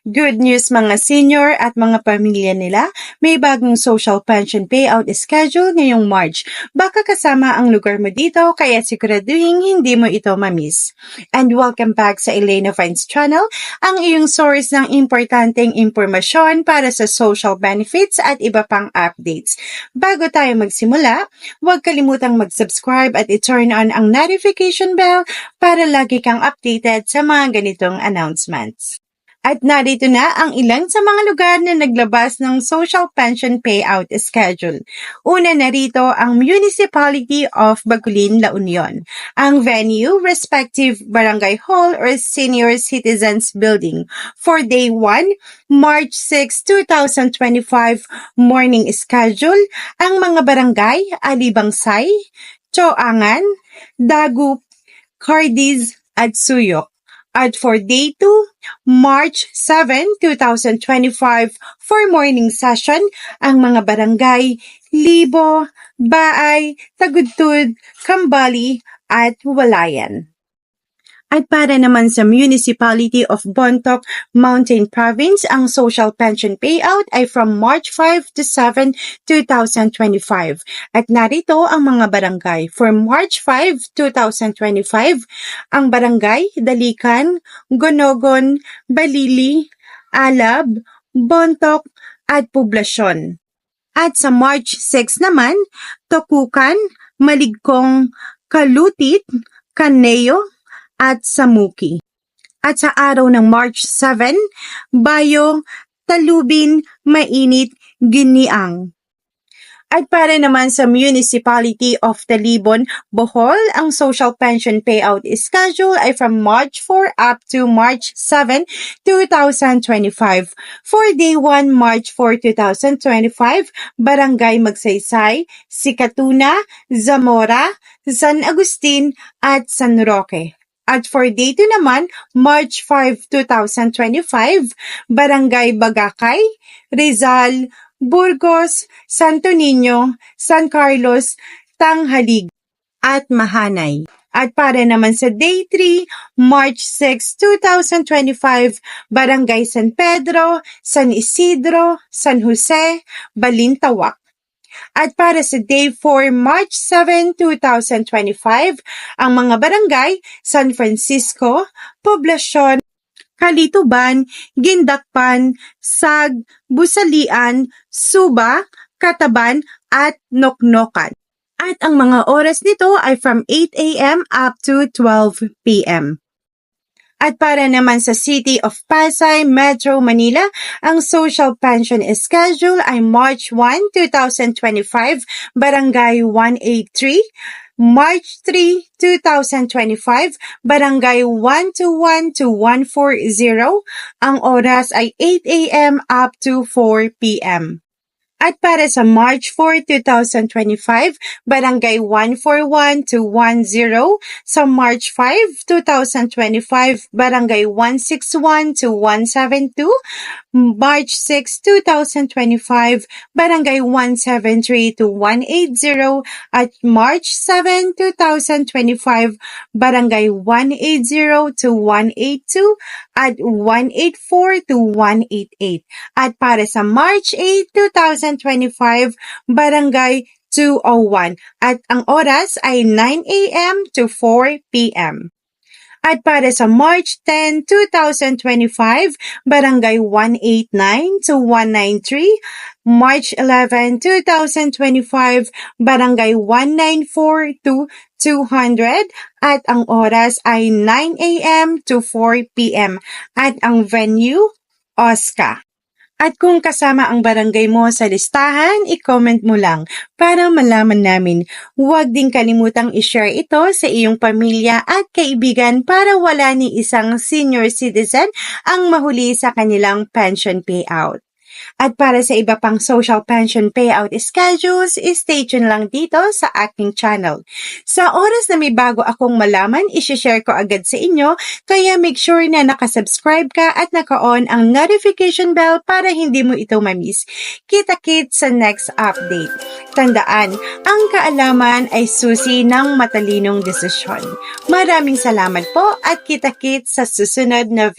Good news mga senior at mga pamilya nila, may bagong social pension payout schedule ngayong March. Baka kasama ang lugar mo dito kaya siguraduhin hindi mo ito mamiss. And welcome back sa Elena Vines channel, ang iyong source ng importanteng impormasyon para sa social benefits at iba pang updates. Bago tayo magsimula, huwag kalimutang mag-subscribe at i-turn on ang notification bell para lagi kang updated sa mga ganitong announcements. At narito na ang ilan sa mga lugar na naglabas ng social pension payout schedule. Una narito ang Municipality of Bagulin, La Union. Ang venue, respective Barangay Hall or Senior Citizens Building. For Day 1, March 6, 2025, morning schedule, ang mga barangay, Alibangsay, Choangan, Dagup, Cardiz at Suyok. At for Day 2, March 7, 2025, for morning session, ang mga barangay, Libo, Baay, Tagudtud, Kambali, at Walayan. At para naman sa Municipality of Bontoc, Mountain Province, ang social pension payout ay from March 5 to 7, 2025. At narito ang mga barangay. For March 5, 2025, ang barangay, Dalikan, Gonogon, Balili, Alab, Bontoc, at Poblasyon. At sa March 6 naman, Tokukan, Maligkong, Kalutit, Caneo, at Samuki. At sa araw ng March 7, Bayo, Talubin, Mainit, Giniang. At para naman sa Municipality of Talibon, Bohol, ang social pension payout schedule ay from March 4 up to March 7, 2025. For Day 1, March 4, 2025, Barangay Magsaysay, Sikatuna, Zamora, San Agustin, at San Roque. At for Day 2 naman, March 5, 2025, Barangay Bagakay, Rizal, Burgos, Santo Niño, San Carlos, Tanghalig, at Mahanay. At para naman sa Day 3, March 6, 2025, Barangay San Pedro, San Isidro, San Jose, Balintawak. At para sa Day 4, March 7, 2025, ang mga barangay, San Francisco, Poblasyon, Kalituban, Gindakpan, Sag, Busalian, Suba, Kataban, at Noknokan. At ang mga oras nito ay from 8 a.m. up to 12 p.m. At para naman sa City of Pasay, Metro Manila, ang social pension schedule ay March 1, 2025, Barangay 183, March 3, 2025, Barangay 121 to 140, ang oras ay 8 a.m. up to 4 p.m. At para sa March 4, 2025, Barangay 141 to 10, sa March 5, 2025, Barangay 161 to 172, March 6, 2025, Barangay 173 to 180, at March 7, 2025, Barangay 180 to 182, at 184 to 188. At para sa March 8, 2025, Barangay 201, at ang oras ay 9 a.m. to 4 p.m. At para sa March 10, 2025, Barangay 189 to 193, March 11, 2025, Barangay 194 to 200, at ang oras ay 9 a.m. to 4 p.m. At ang venue, Oscar. At kung kasama ang barangay mo sa listahan, i-comment mo lang para malaman namin. Huwag din kalimutang i-share ito sa iyong pamilya at kaibigan para wala ni isang senior citizen ang mahuli sa kanilang pension payout. At para sa iba pang social pension payout schedules, stay tuned lang dito sa aking channel. Sa oras na may bago akong malaman, isi-share ko agad sa inyo, kaya make sure na nakasubscribe ka at naka-on ang notification bell para hindi mo ito mamiss. Kita-kits sa next update. Tandaan, ang kaalaman ay susi ng matalinong desisyon. Maraming salamat po at kita-kits sa susunod na video.